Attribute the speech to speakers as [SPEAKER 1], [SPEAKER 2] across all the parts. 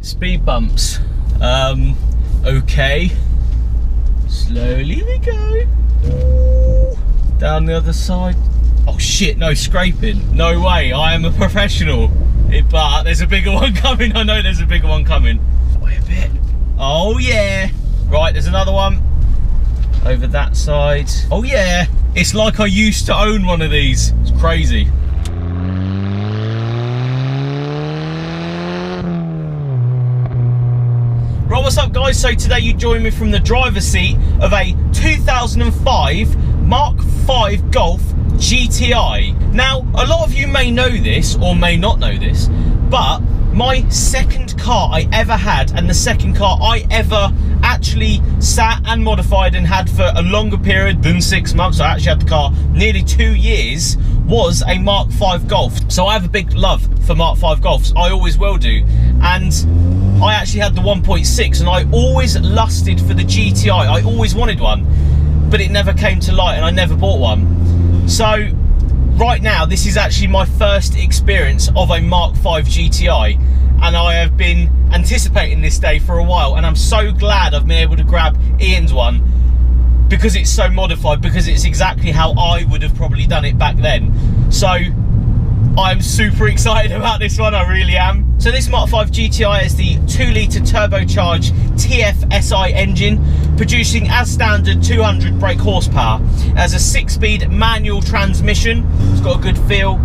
[SPEAKER 1] Speed bumps. Okay. Slowly we go. Ooh. Down the other side. Oh shit, no scraping. No way, I am a professional. But there's a bigger one coming. I know there's a bigger one coming. Wait a bit. Oh yeah. Right, there's another one. Over that side. Oh yeah. It's like I used to own one of these. It's crazy. Right, what's up guys? So today you join me from the driver's seat of a 2005 Mark 5 Golf GTI. Now, a lot of you may know this or may not know this, but my second car I ever had, and the second car I ever actually sat and modified and had for a longer period than 6 months, I actually had the car nearly 2 years, was a Mark 5 Golf. So I have a big love for Mark 5 Golfs, I always will do. And I actually had the 1.6 and I always lusted for the GTI. I always wanted one, but it never came to light and I never bought one. So right now, this is actually my first experience of a Mark 5 GTI, and I have been anticipating this day for a while, and I'm so glad I've been able to grab Ian's one because it's so modified, because it's exactly how I would have probably done it back then. So I'm super excited about this one, I really am. So this Mark 5 GTI is the 2-litre turbocharged TFSI engine, producing as standard 200 brake horsepower. It has a 6-speed manual transmission. It's got a good feel,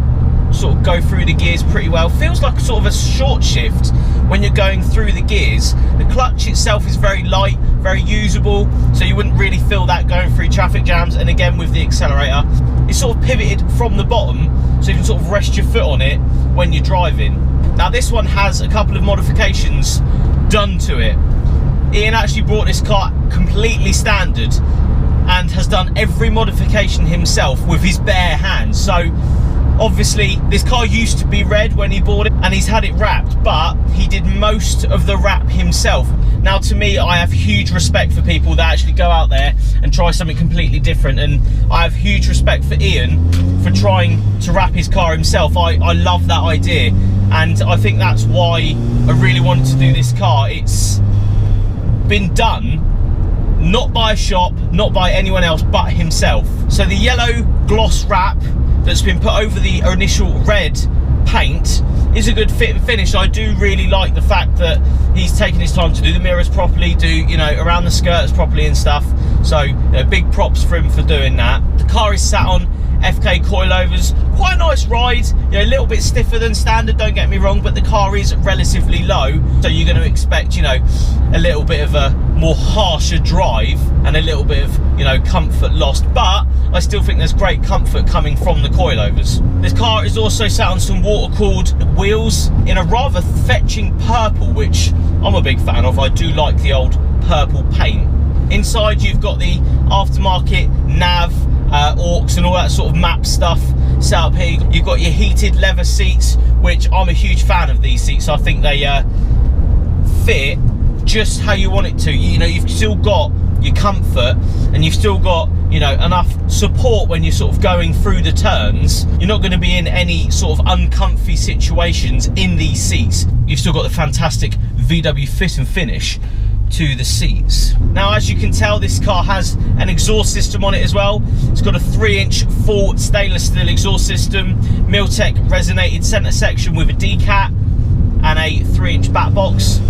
[SPEAKER 1] sort of go through the gears pretty well. Feels like sort of a short shift when you're going through the gears. The clutch itself is very light, very usable, so you wouldn't really feel that going through traffic jams. And again, with the accelerator, it's sort of pivoted from the bottom, so you can sort of rest your foot on it when you're driving. Now this one has a couple of modifications done to it. Ian actually brought this car completely standard and has done every modification himself with his bare hands. So obviously this car used to be red when he bought it, and he's had it wrapped, but he did most of the wrap himself. Now to me, I have huge respect for people that actually go out there and try something completely different, and I have huge respect for Ian for trying to wrap his car himself. I love that idea, and I think that's why I really wanted to do this car. It's been done not by a shop, not by anyone else but himself. So the yellow gloss wrap that's been put over the initial red paint is a good fit and finish. I do really like the fact that he's taken his time to do the mirrors properly, do, you know, around the skirts properly and stuff. So, you know, big props for him for doing that. The car is sat on FK coilovers. Quite a nice ride, you know, a little bit stiffer than standard, don't get me wrong, but the car is relatively low, so you're going to expect, you know, a little bit of a more harsher drive and a little bit of, you know, comfort lost, but I still think there's great comfort coming from the coilovers. This car is also sat on some water-cooled wheels in a rather fetching purple, which I'm a big fan of. I do like the old purple paint. Inside you've got the aftermarket nav, aux and all that sort of map stuff set up here. You've got your heated leather seats, which I'm a huge fan of these seats. I think they fit just how you want it to. You know, you've still got your comfort and you've still got, you know, enough support when you're sort of going through the turns. You're not going to be in any sort of uncomfy situations in these seats. You've still got the fantastic VW fit and finish to the seats. Now, as you can tell, this car has an exhaust system on it as well. It's got a 3-inch full stainless steel exhaust system, Miltec resonated center section with a Decat, and a 3-inch back box.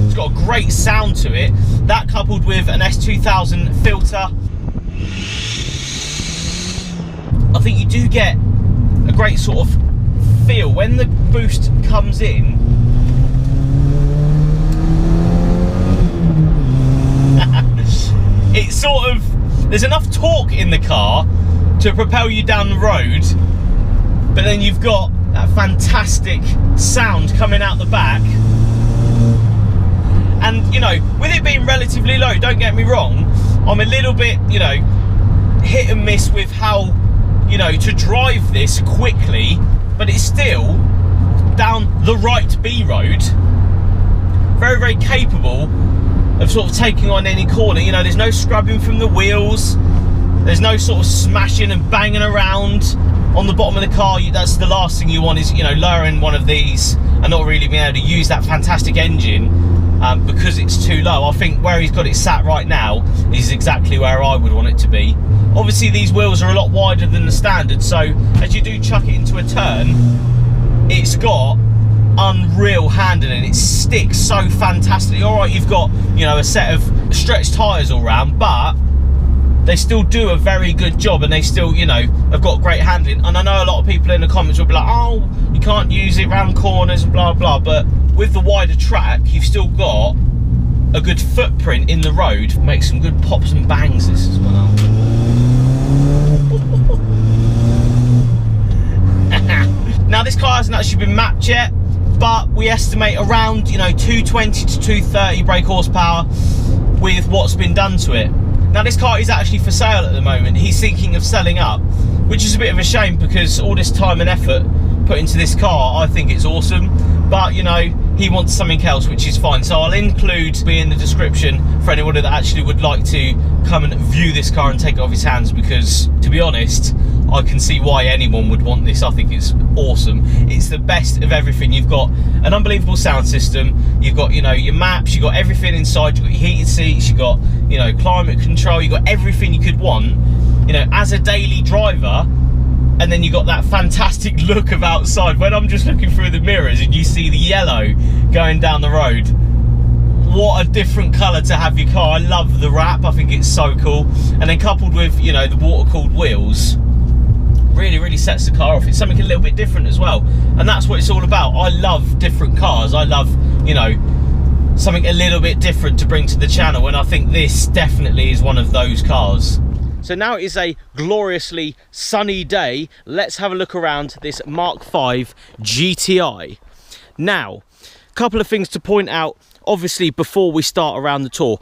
[SPEAKER 1] It's got a great sound to it. That coupled with an S2000 filter, I think you do get a great sort of feel when the boost comes in. It's sort of, there's enough torque in the car to propel you down the road, but then you've got that fantastic sound coming out the back. And, you know, with it being relatively low, don't get me wrong, I'm a little bit, you know, hit and miss with how, you know, to drive this quickly, but it's still down the right B road, very, very capable of sort of taking on any corner. You know, there's no scrubbing from the wheels, there's no sort of smashing and banging around on the bottom of the car. That's the last thing you want, is, you know, lowering one of these and not really being able to use that fantastic engine because it's too low. I think where he's got it sat right now is exactly where I would want it to be. Obviously these wheels are a lot wider than the standard, so as you do chuck it into a turn, it's got unreal handling. It sticks so fantastically. All right, you've got, you know, a set of stretched tyres all round, but they still do a very good job, and they still, you know, have got great handling. And I know a lot of people in the comments will be like, oh, you can't use it round corners and blah blah, but with the wider track you've still got a good footprint in the road. Make some good pops and bangs this as well. Now this car hasn't actually been mapped yet, but we estimate around, you know, 220 to 230 brake horsepower with what's been done to it. Now this car is actually for sale at the moment. He's thinking of selling up, which is a bit of a shame because all this time and effort put into this car, I think it's awesome. But, you know, he wants something else, which is fine. So I'll include in the description for anyone that actually would like to come and view this car and take it off his hands, because to be honest, I can see why anyone would want this. I think it's awesome. It's the best of everything. You've got an unbelievable sound system, you've got, you know, your maps, you've got everything inside, you've got your heated seats, you've got, you know, climate control, you've got everything you could want, you know, as a daily driver. And then you got that fantastic look of outside. When I'm just looking through the mirrors and you see the yellow going down the road, what a different colour to have your car. I love the wrap, I think it's so cool. And then coupled with, you know, the water-cooled wheels, really sets the car off. It's something a little bit different as well, and that's what it's all about. I love different cars. I love, you know, something a little bit different to bring to the channel, and I think this definitely is one of those cars. So now it is a gloriously sunny day. Let's have a look around this Mark 5 GTI. Now, a couple of things to point out, obviously, before we start around the tour.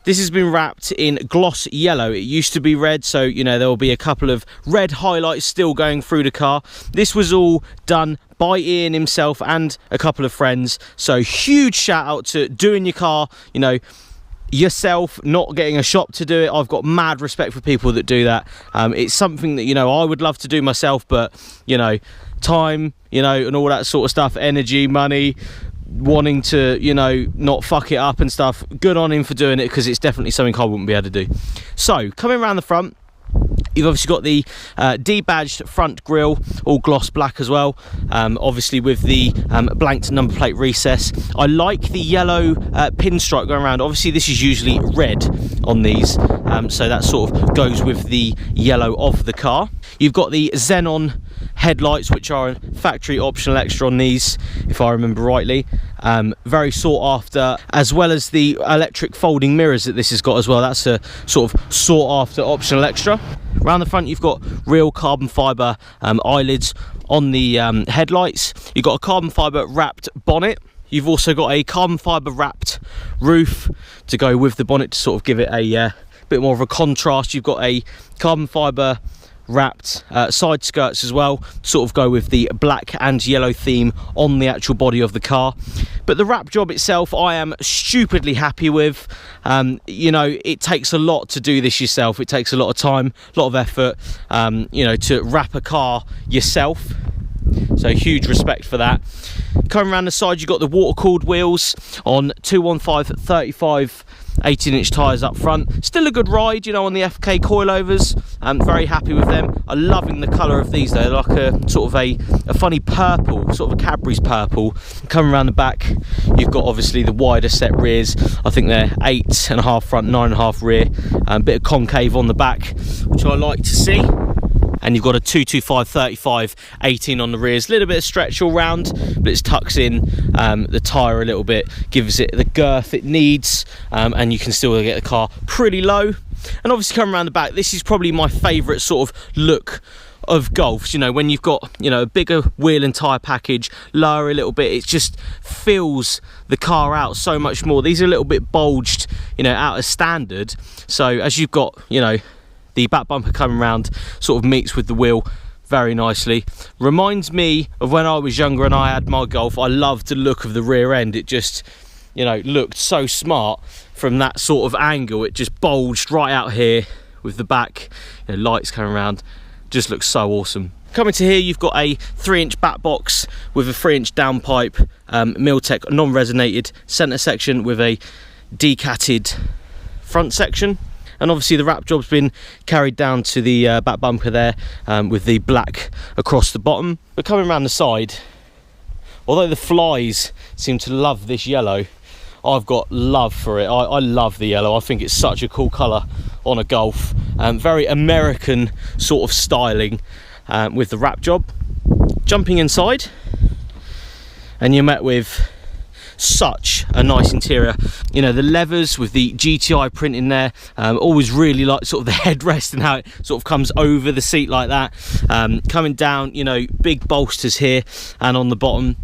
[SPEAKER 1] This has been wrapped in gloss yellow. It used to be red, so, you know, there will be a couple of red highlights still going through the car. This was all done by Ian himself and a couple of friends. So huge shout out to doing your car, you know, yourself, not getting a shop to do it. I've got mad respect for people that do that. It's something that, you know, I would love to do myself, but, you know, time, you know, and all that sort of stuff, energy, money, wanting to, you know, not fuck it up and stuff. Good on him for doing it, because it's definitely something I wouldn't be able to do. So coming around the front, you've obviously got the debadged front grille, all gloss black as well, obviously with the blanked number plate recess. I like the yellow pinstripe going around. Obviously this is usually red on these, so that sort of goes with the yellow of the car. You've got the xenon headlights, which are a factory optional extra on these, if I remember rightly. Very sought after, as well as the electric folding mirrors that this has got as well. That's a sort of sought after optional extra. Around the front you've got real carbon fibre eyelids on the headlights. You've got a carbon fibre wrapped bonnet. You've also got a carbon fibre wrapped roof to go with the bonnet to sort of give it a bit more of a contrast. You've got a carbon fibre wrapped side skirts as well, sort of go with the black and yellow theme on the actual body of the car. But the wrap job itself I am stupidly happy with. You know, it takes a lot to do this yourself. It takes a lot of time, a lot of effort, you know, to wrap a car yourself, so huge respect for that. Coming around the side, you've got the water-cooled wheels on 215/35 18-inch tyres up front. Still a good ride, you know, on the FK coilovers. I'm very happy with them. I'm loving the colour of these though. They're like a sort of a funny purple, sort of a Cadbury's purple. Coming around the back, you've got obviously the wider set rears. I think they're 8.5 front, 9.5 rear. A bit of concave on the back, which I like to see. And you've got a 225/35 18 on the rears. A little bit of stretch all round, but it tucks in the tyre a little bit, gives it the girth it needs, and you can still get the car pretty low. And obviously coming around the back, this is probably my favourite sort of look of Golfs. You know, when you've got, you know, a bigger wheel and tyre package, lower a little bit, it just fills the car out so much more. These are a little bit bulged, you know, out of standard. So as you've got, you know, the back bumper coming around, sort of meets with the wheel very nicely. Reminds me of when I was younger and I had my Golf. I loved the look of the rear end. It just, you know, looked so smart from that sort of angle. It just bulged right out here with the back, you know, lights coming around. Just looks so awesome. Coming to here, you've got a 3-inch back box with a 3-inch downpipe, Miltec non-resonated centre section with a decatted front section. And obviously the wrap job's been carried down to the back bumper there, with the black across the bottom. But coming around the side, although the flies seem to love this yellow, I've got love for it. I love the yellow. I think it's such a cool colour on a Golf. Very American sort of styling with the wrap job. Jumping inside, and you're met with such a nice interior. You know, the levers with the GTI print in there. Always really like sort of the headrest and how it sort of comes over the seat like that. Coming down, you know, big bolsters here and on the bottom.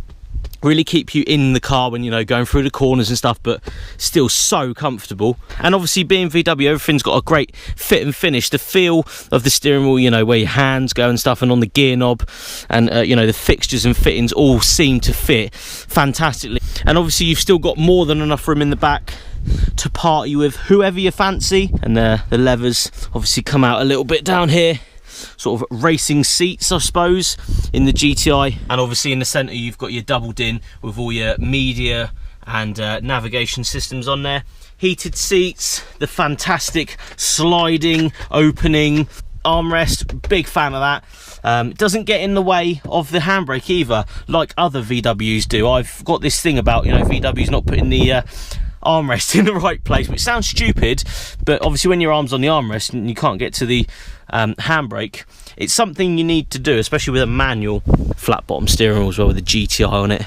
[SPEAKER 1] Really keep you in the car when, you know, going through the corners and stuff, but still so comfortable. And obviously being VW, everything's got a great fit and finish. The feel of the steering wheel, you know, where your hands go and stuff, and on the gear knob, and you know, the fixtures and fittings all seem to fit fantastically. And obviously you've still got more than enough room in the back to party with whoever you fancy. And the levers obviously come out a little bit down here, sort of racing seats, I suppose, in the GTI. And obviously in the centre you've got your double din with all your media and navigation systems on there. Heated seats, the fantastic sliding opening armrest, big fan of that. It doesn't get in the way of the handbrake either, like other VWs do. I've got this thing about, you know, VWs not putting the armrest in the right place, which sounds stupid, but obviously when your arm's on the armrest and you can't get to the handbrake, it's something you need to do, especially with a manual flat bottom steering wheel as well, with the GTI on it,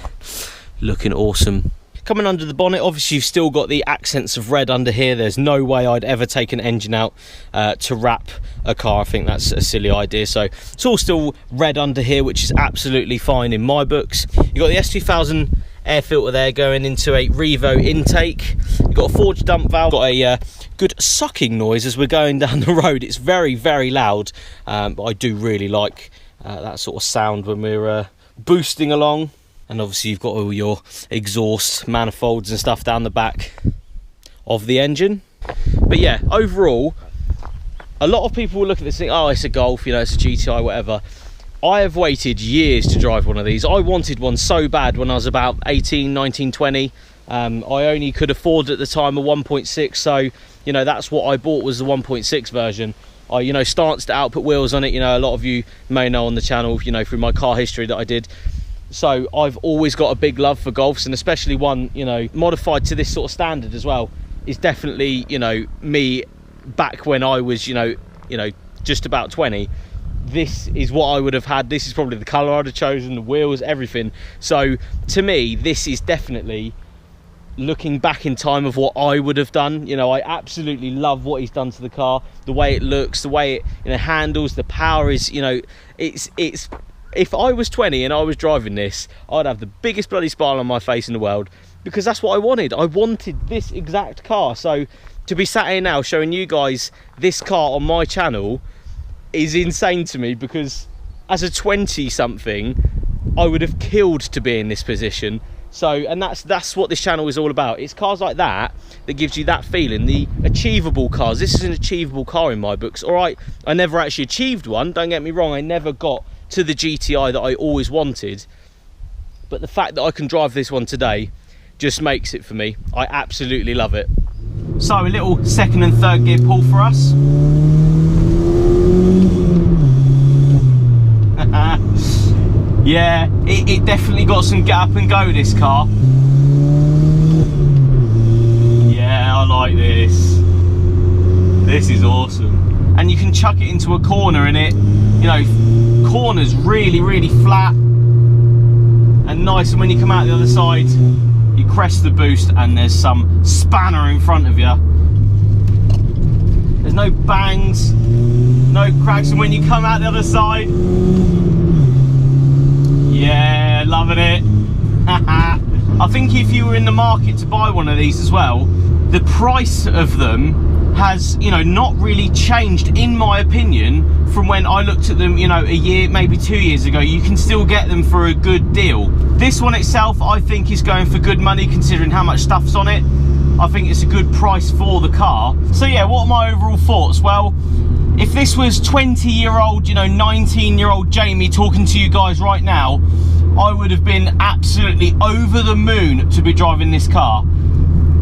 [SPEAKER 1] looking awesome. Coming under the bonnet, obviously you've still got the accents of red under here. There's no way I'd ever take an engine out to wrap a car. I think that's a silly idea. So it's all still red under here, which is absolutely fine in my books. You've got the S2000 air filter there going into a Revo Intake. You've got a forged dump valve, got a good sucking noise as we're going down the road. It's very, very loud, but I do really like that sort of sound when we're boosting along. And obviously you've got all your exhaust manifolds and stuff down the back of the engine. But yeah, overall, a lot of people will look at this and think, oh, it's a Golf, you know, it's a GTI, whatever. I have waited years to drive one of these. I wanted one so bad when I was about 18, 19, 20. I only could afford at the time a 1.6, so, you know, that's what I bought, was the 1.6 version. I, you know, stanced out, put wheels on it. You know, a lot of you may know on the channel, you know, through my car history that I did. So I've always got a big love for Golfs, and especially one, you know, modified to this sort of standard as well, is definitely, you know, me back when I was, you know, just about 20. This is what I would have had. This is probably the colour I'd have chosen, the wheels, everything. So to me, this is definitely looking back in time of what I would have done. You know, I absolutely love what he's done to the car, the way it looks, the way it, you know, handles, the power is, you know, it's if I was 20 and I was driving this, I'd have the biggest bloody smile on my face in the world, because that's what I wanted. I wanted this exact car. So to be sat here now showing you guys this car on my channel is insane to me, because as a 20 something I would have killed to be in this position. So, and that's what this channel is all about. It's cars like that that gives you that feeling, the achievable cars. This is an achievable car in my books. All right, I never actually achieved one, don't get me wrong, I never got to the GTI that I always wanted, but the fact that I can drive this one today just makes it for me. I absolutely love it. So a little second and third gear pull for us. Yeah, it definitely got some get up and go, this car. Yeah, I like this. This is awesome. And you can chuck it into a corner in it, you know, corners really, really flat and nice. And when you come out the other side, you crest the boost and there's some spanner in front of you. There's no bangs, no cracks. And when you come out the other side, yeah, loving it. I think if you were in the market to buy one of these as well, the price of them has, you know, not really changed in my opinion from when I looked at them, you know, a year, maybe 2 years ago. You can still get them for a good deal. This one itself, I think, is going for good money considering how much stuff's on it. I think it's a good price for the car. So yeah, what are my overall thoughts? Well, if this was 20-year-old, you know, 19-year-old Jamie talking to you guys right now, I would have been absolutely over the moon to be driving this car.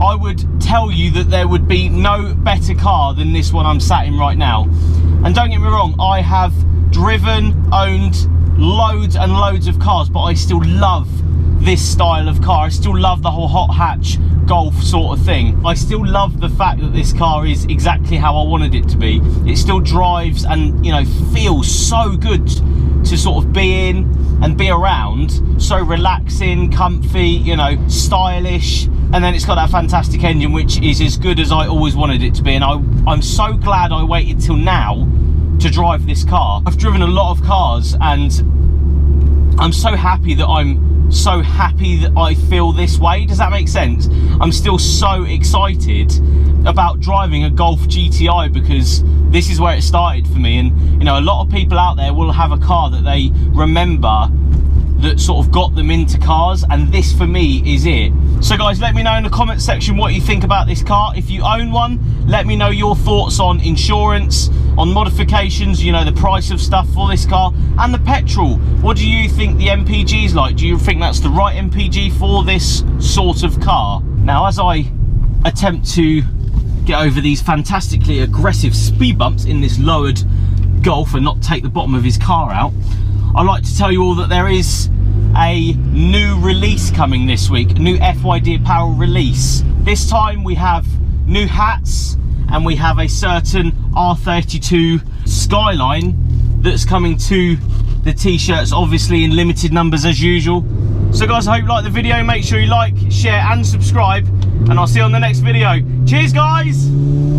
[SPEAKER 1] I would tell you that there would be no better car than this one I'm sat in right now. And don't get me wrong, I have driven, owned loads and loads of cars, but I still love this style of car. I still love the whole hot hatch Golf sort of thing. I still love the fact that this car is exactly how I wanted it to be. It still drives and, you know, feels so good to sort of be in and be around. So relaxing, comfy, you know, stylish. And then it's got that fantastic engine, which is as good as I always wanted it to be. And I'm so glad I waited till now to drive this car. I've driven a lot of cars and I'm so happy that I feel this way. Does that make sense? I'm still so excited about driving a Golf GTI because this is where it started for me. And you know, a lot of people out there will have a car that they remember that sort of got them into cars, and this for me is it. So guys, let me know in the comment section what you think about this car. If you own one, let me know your thoughts on insurance, on modifications, you know, the price of stuff for this car, and the petrol. What do you think the MPG is like? Do you think that's the right MPG for this sort of car? Now, as I attempt to get over these fantastically aggressive speed bumps in this lowered Golf and not take the bottom of his car out, I'd like to tell you all that there is a new release coming this week, a new FYD apparel release. This time we have new hats and we have a certain R32 Skyline that's coming to the t-shirts, obviously in limited numbers as usual. So guys, I hope you like the video. Make sure you like, share and subscribe, and I'll see you on the next video. Cheers guys!